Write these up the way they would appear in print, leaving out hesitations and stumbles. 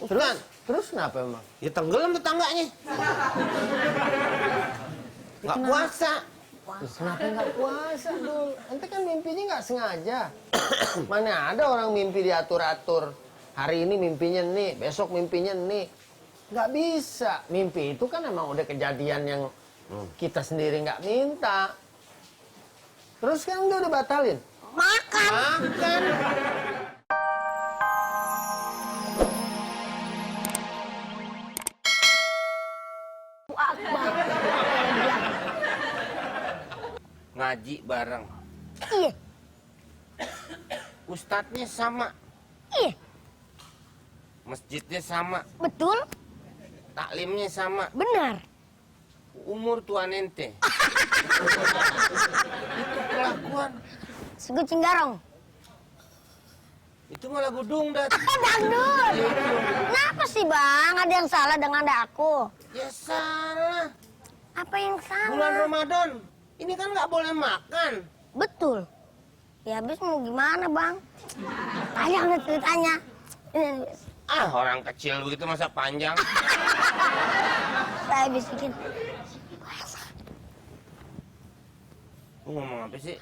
Terus kenapa emang? Ya tenggelam tetangganya. Nggak puasa. Terus kenapa nggak puasa, Dul? Ente kan mimpinya nggak sengaja. Mana ada orang mimpi diatur-atur. Hari ini mimpinya nih, besok mimpinya nih. Nggak bisa. Mimpi itu kan emang udah kejadian yang kita sendiri nggak minta. Terus kan dia udah batalin. Makan. Makan. Ngaji bareng. Iya. Ustadznya sama. Iya. Masjidnya sama. Betul. Taklimnya sama. Benar. Umur tuan ente. Itu kelakuan. Segu Cinggarong. Itu malah gudung dat. Dangdut. Kenapa sih bang? Ada yang salah dengan aku? Ya salah. Apa yang salah? Bulan Ramadan. Ini kan nggak boleh makan. Betul. Ya habis mau gimana bang? Panjang nih ceritanya. Ah, orang kecil begitu masa panjang. Saya habis bikin. Lu ngomong apa sih?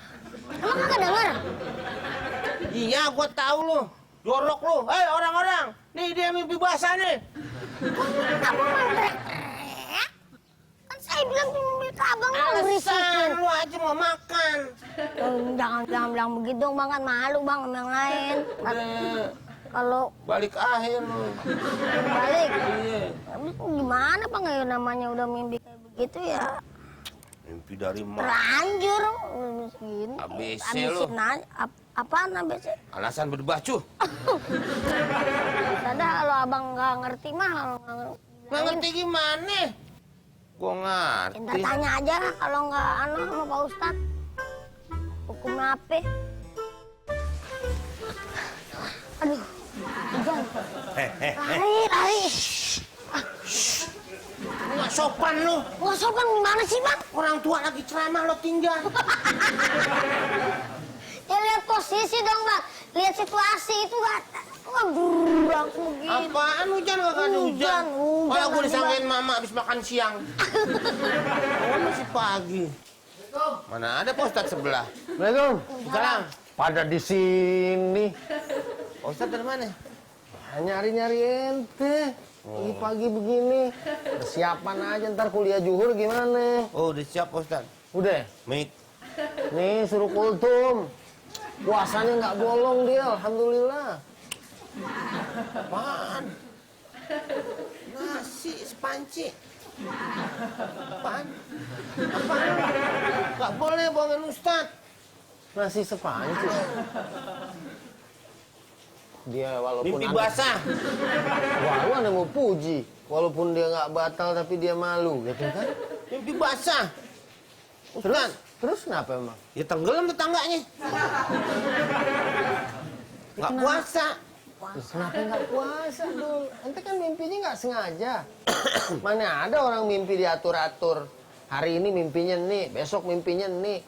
Emang nggak denger? Iya, gua tahu lu. Jorok lu. Hei orang-orang, nih dia mimpi basah nih. Kamu mau teriak? Kan saya bilang milik abang mau berisikin. Alasan lu aja mau makan. Jangan bilang begitu dong bang, kan malu bang sama yang lain. Udah Kalau balik akhir lu. balik, Iya. gimana bang ya namanya udah mimpi kayak begitu ya. Mimpi dari mak. Terlanjur segini. ABC Habisin lu. aja. Apaan ABC? Alasan berdebacuh. Sadar kalau abang nggak ngerti mah kalau Nggak ngerti gimana? Gua Ntar ngerti. tanya aja kalau nggak anu sama Pak Ustadz. Hukumnya apa? Aduh, hujan. Lari. Nggak sopan lu. Nggak sopan gimana sih bang? Orang tua lagi ceramah lo tinggal. Ya lihat posisi dong bang. Lihat situasi itu gak. Wah burang begini. Apaan hujan gak ada hujan? Kalau gue disangkain mama habis makan siang. Oh masih pagi. Mana ada Pak Ustadz sebelah? Assalamualaikum. Sekarang. Pada di sini. Pak Ustadz dari mana? Nyari-nyari ente. Pagi-pagi begini. Persiapan aja ntar kuliah zuhur gimana? Oh udah siap Pak Ustadz. Udah. Mik. Nih suruh kultum. Puasanya nggak bolong dia, alhamdulillah. Apaan? Nasi sepanci. Apaan? Apaan? Gak boleh bohongin Ustadz. Nasi sepanci. Dia walaupun Mimpi basah. Wah, lu ada mau puji. Walaupun dia nggak batal tapi dia malu, gitu kan? Mimpi basah. Terus kenapa emang? Ya tenggelam tetangganya. Nggak puasa. Terus kenapa nggak puasa, Dul? Ente kan mimpinya nggak sengaja. Mana ada orang mimpi diatur-atur. Hari ini mimpinya nih, besok mimpinya nih.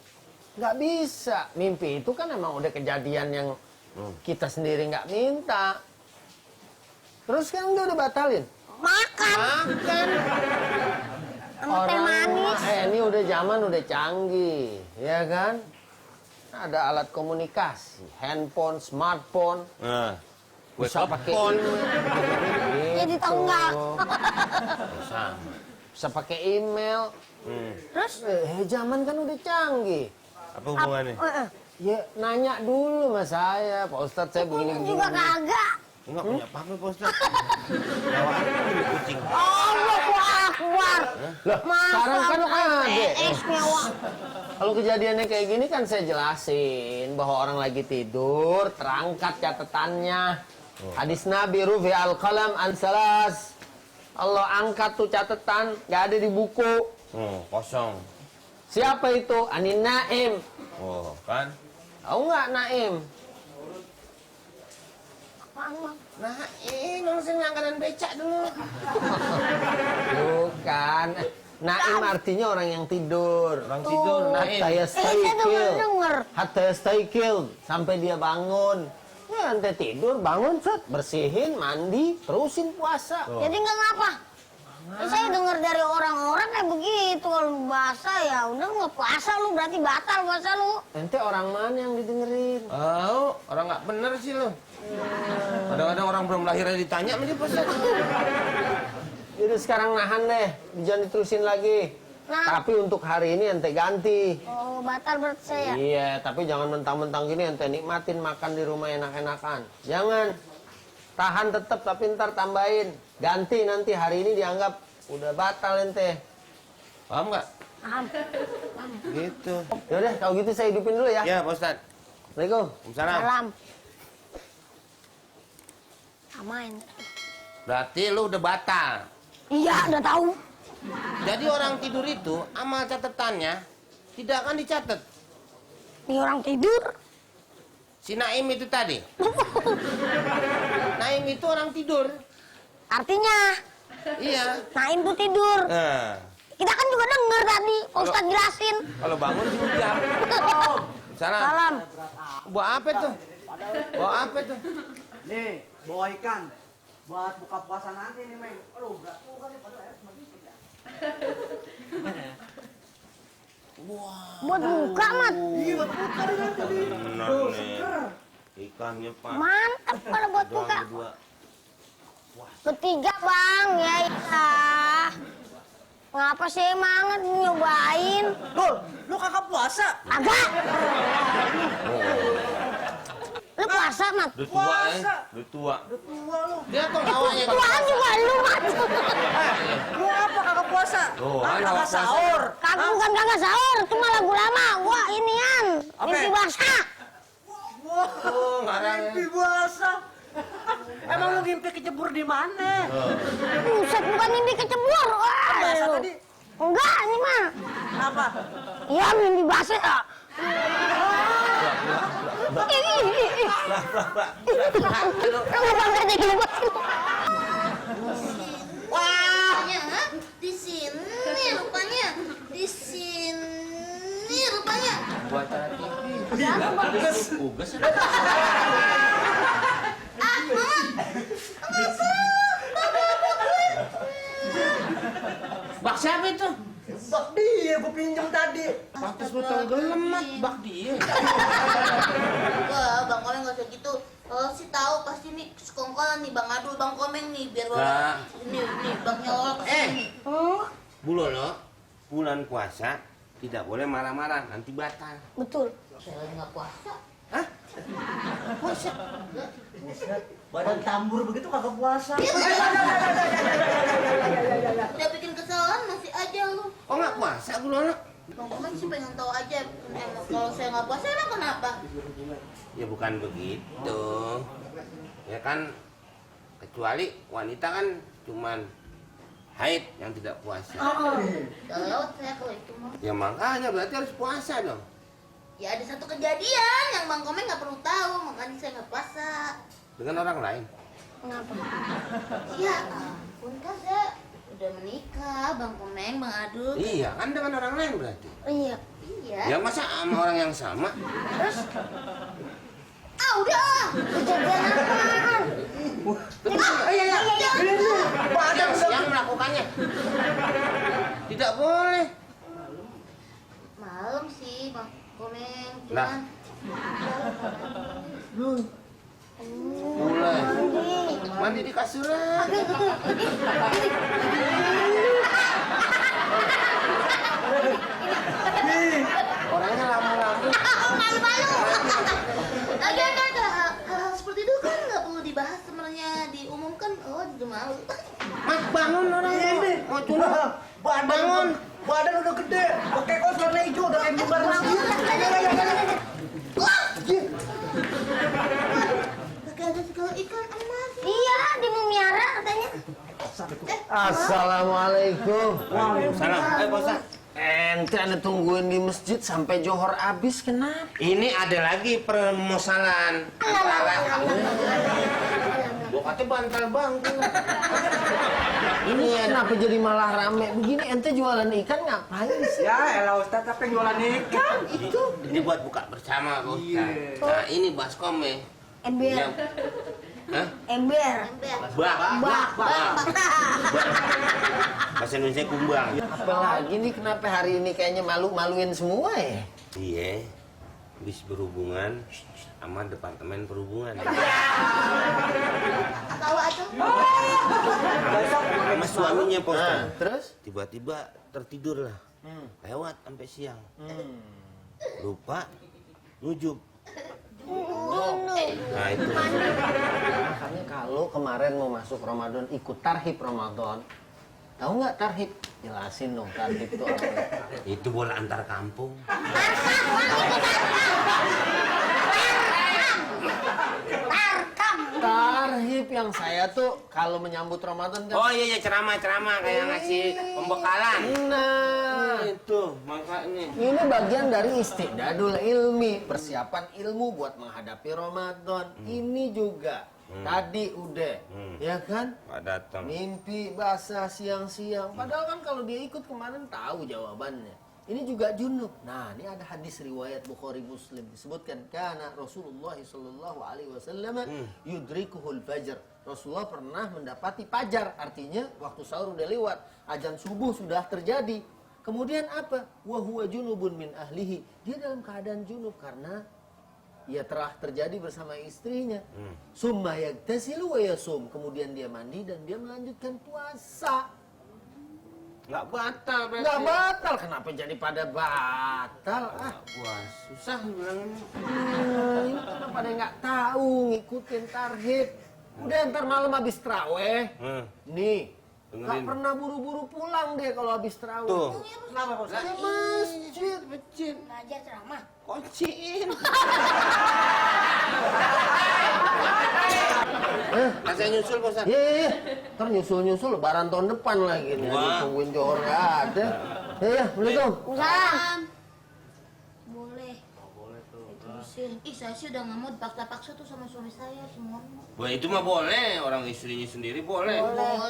Nggak bisa. Mimpi itu kan emang udah kejadian yang kita sendiri nggak minta. Terus kan dia udah batalin. Makan. Makan. Sama teh manis. Ini udah zaman udah canggih, ya kan? Ada alat komunikasi, handphone, smartphone. Nah, Bisa pakai telepon. email. Jadi tonggak. Sama. Bisa pakai email. Terus? Zaman kan udah canggih. Apa hubungannya? Ya nanya dulu sama saya, Pak Ustadz saya begini-begini. Juga kagak. Enggak punya apa-apa Pak Ustadz. Bawa ini kucing. Allahu Akbar. Lah, sekarang kan ada. Es nyawa. Kalau kejadiannya kayak gini kan saya jelasin bahwa orang lagi tidur, terangkat catatannya. Hadis Nabi rufi al-qalam an salas. Allah angkat tuh catatan, nggak ada di buku. Kosong. Siapa itu? Anin Naim. Oh, kan? Tahu nggak Naim? Apaan bang? Naim, langsung angkatan becak dulu. Bukan. Naim artinya orang yang tidur. Orang tidur, Naim. Hatta Saya yastaykil. denger. Hatta yastaykil. Sampai dia bangun. Ya, ente tidur, bangun, set, bersihin, mandi, terusin puasa. Jadi nggak ngapa. Saya dengar dari orang-orang kayak begitu. Kalau basah ya udah nggak puasa lu, berarti batal puasa lu. Ente orang mana yang didengerin? Oh, orang nggak bener sih lo. Kadang-kadang orang belum lahir aja ditanya sama dia Ustaz. Jadi sekarang nahan deh, jangan diterusin lagi. Nah. Tapi untuk hari ini ente ganti. Oh, batal berarti saya. Iya, tapi jangan mentang-mentang gini ente nikmatin makan di rumah enak-enakan. Jangan. Tahan tetap tapi ntar tambahin. Ganti nanti hari ini dianggap udah batal ente. Paham nggak? Paham. Gitu. Yaudah, kalau gitu saya hidupin dulu ya. Ya, Pak Ustadz. Assalamualaikum. Waalaikumsalam. Salam. Amain. Berarti lu udah batal. Iya, udah tahu. Jadi orang tidur itu amal catatannya tidak akan dicatat. Ini orang tidur. Si Naim itu tadi. Naim itu orang tidur. Artinya, Iya. Naim tuh tidur. Nah, Kita kan juga denger tadi, Pak Ustadz jelasin. kalau bangun juga. Salam. Salam. Bawa apa tuh? Bawa apa tuh? Nih, bawa ikan. Buat buka puasa nanti nih, Meng. Aduh, berat juga nih, padahal air cuma dikit ya. Buat buka, Mat. Iya, buat buka nih nanti nih. Benar Tuh, nih. seger. Ikannya Pak. Mantap kalau buat Doang buka. berdua. Bertiga, Bang. Ya, iya. Ngapa sih banget nyobain? Lul, lu kagak puasa? Agak. Lu puasa, Mat? Udah tua ya? Puasa. Udah tua. Udah tua lu. Dia tuh awalnya Tuaan juga lu, Mat. Lu apa kagak puasa? Tuh, Hah, kan kagak puasa. sahur. Kagak bukan kagak sahur, cuma lagu lama. Wah, inian. Apa? Mimpi basah. Wah, Tuh, ngarang. mimpi puasa. Emang lu ngimpi kecebur di mana? Buset, bukan mimpi kecebur. Wah, Basah lu. tadi. Enggak, ini mah. Apa? Iya, mimpi basah ya. Kenapa nggak ada gini, Bos? Rupanya di sini rupanya di sini rupanya. Buat acara TV. Bagus. Ugas. Ah, mama, kenapa? Bak siapa itu? Bak dia, gua pinjem tadi. Pantes lu tenggelam, Mat. Bak dia. Wah, Bang Komeng nggak usah gitu. Kalau sih tahu pasti nih sekongkolan nih Bang Adul, Bang Komeng nih biar Nah. bawa nih Bang Nyolol kesini. Bu Lolo, bulan puasa tidak boleh marah-marah, nanti batal. Betul. Saya lagi nggak puasa. Hah? Puasa? Badan tambur begitu kagak puasa. Udah bikin kesalahan masih aja lu. Oh nggak puasa Bu Lolo? Bang Komeng sih pengen tahu aja. Kalau saya nggak puasa emang kenapa? Ya bukan begitu. Ya kan, kecuali wanita kan cuman haid yang tidak puasa. Udah lewat saya kalau itu mah. Ya makanya berarti harus puasa dong. Ya ada satu kejadian yang Bang Komeng nggak perlu tahu, makanya saya nggak puasa. Dengan orang lain. Kenapa? Ya ampun kan saya udah menikah, Bang Komeng, Bang Adul. Iya kan dengan orang lain berarti. Iya. Iya. Ya masa sama orang yang sama? Terus Ah udah. kejadian apaan? Yang melakukannya. Tidak boleh. Malam sih, Bang Komeng. Lah. Cuman Mulai. Mandi di kasur lah. Orangnya lama-lama. malu-malu. Ada hal-hal seperti itu kan nggak perlu dibahas sebenarnya, diumumkan. Oh, jadi malu. Mas bangun orang Ini. mau curhat. Badan badan udah gede. Pakai kaos warna hijau udah kayak bubar masjid. Pakai ada segala ikan emas. Iya, di Mumiara katanya. Assalamualaikum. Salam. Pak Ustaz. Ente ada tungguin di masjid sampai johor habis, kenapa? Ini ada lagi permusalan. Bokatnya bantal bangku. Ini kenapa jadi malah rame begini? Ente jualan ikan ngapain sih? Ya, elah Ustaz, tapi jualan ikan. Itu ini buat buka bersama, Pak Ustaz. Nah, ini baskom ya. Ember. Yang... Hah? Ember. Bak. Bahasa Indonesia kumbang. Apalagi nih kenapa hari ini kayaknya malu-maluin semua ya? Iya, habis berhubungan sama Departemen Perhubungan. Tahu aja. Sama suaminya, Pak Ustaz. Terus? Tiba-tiba tertidur lah. Lewat sampai siang. Lupa nujub. Nah itu. Makanya kalau kemarin mau masuk Ramadan ikut tarhib Ramadan, tahu nggak tarhib? Jelasin dong tarhib itu apa? Itu bola antar kampung. Tarhib yang saya tuh kalau menyambut Ramadan kan. Oh iya ceramah kayak ngasih pembekalan. Nah, Itu makanya. ini bagian dari istidadul ilmi, persiapan ilmu buat menghadapi Ramadan. Ini juga tadi udah, ya kan? Pak datang. Mimpi basah siang-siang. Padahal kan kalau dia ikut kemarin tahu jawabannya. Ini juga junub. Nah, ini ada hadis riwayat Bukhari Muslim disebutkan karena Rasulullah sallallahu alaihi wasallam yudrikuhul fajr. Rasulullah pernah mendapati fajar, artinya waktu sahur udah lewat, azan subuh sudah terjadi. Kemudian apa? Wa huwa junubun min ahlihi. Dia dalam keadaan junub karena ia telah terjadi bersama istrinya. Summa yagtasilu wa yasum. Kemudian dia mandi dan dia melanjutkan puasa. Nggak batal berarti. Nggak batal, kenapa jadi pada batal? Wah susah bilangnya. Ini kenapa pada nggak tahu ngikutin tarhib. Udah ntar malam habis traweh. Nih, nggak Dengerin. pernah buru-buru pulang deh kalau habis traweh. Tuh. Kenapa Pak Ustaz? Ke masjid. Ngajar ceramah. Kunciin. Saya nyusul Pak Ustaz. Iya. Ntar nyusul-nyusul lebaran tahun depan lagi nih. Wah. Tungguin johor nggak ada. Iya, Assalamualaikum. Salam. Boleh. Terusin. Ih, saya sih udah nggak mau dipaksa-paksa tuh sama suami saya semuanya. Wah itu mah boleh, orang istrinya sendiri boleh.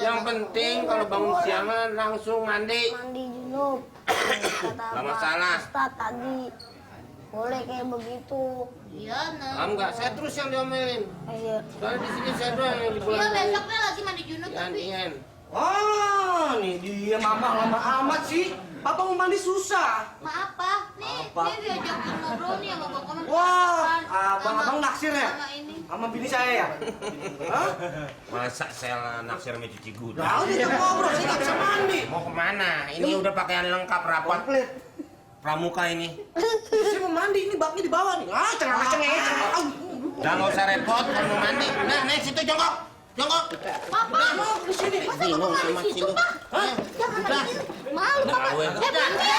Yang penting kalau bangun siangan langsung mandi. Mandi junub. Kata Nggak Pak masalah. Ustaz tadi. Boleh kayak begitu. Iya, nah. Paham nggak? Saya terus yang diomelin. Iya. Soalnya di sini saya doang yang Iya, dipulang. besoknya lagi mandi junub tapi. Ian. Oh, nih dia mama lama amat sih. Papa mau mandi susah. Maaf, Pak. Nih, Apa? dia diajakin ngobrol nih sama Bang Komar. Wah, abang-abang naksir ya? Sama ini. Sama bini saya ya? Hah? Masa saya naksir sama cuci gudang? Tahu dia ngobrol, saya nggak bisa mandi. Mau kemana? Ini udah pakaian lengkap rapat. Komplit. Pramuka ini. Saya mau mandi, ini baknya di bawah nih. Ah, cengeng-cengeng. Udah nggak usah repot kalau mau mandi. Nah, naik situ jongkok. Jongkok. Papa, mau di sini. Masa Bingung Bapak sama mandi di situ, situ. Pak? Jangan mandi di situ. Malu, Papa. Tahu ya. Ya,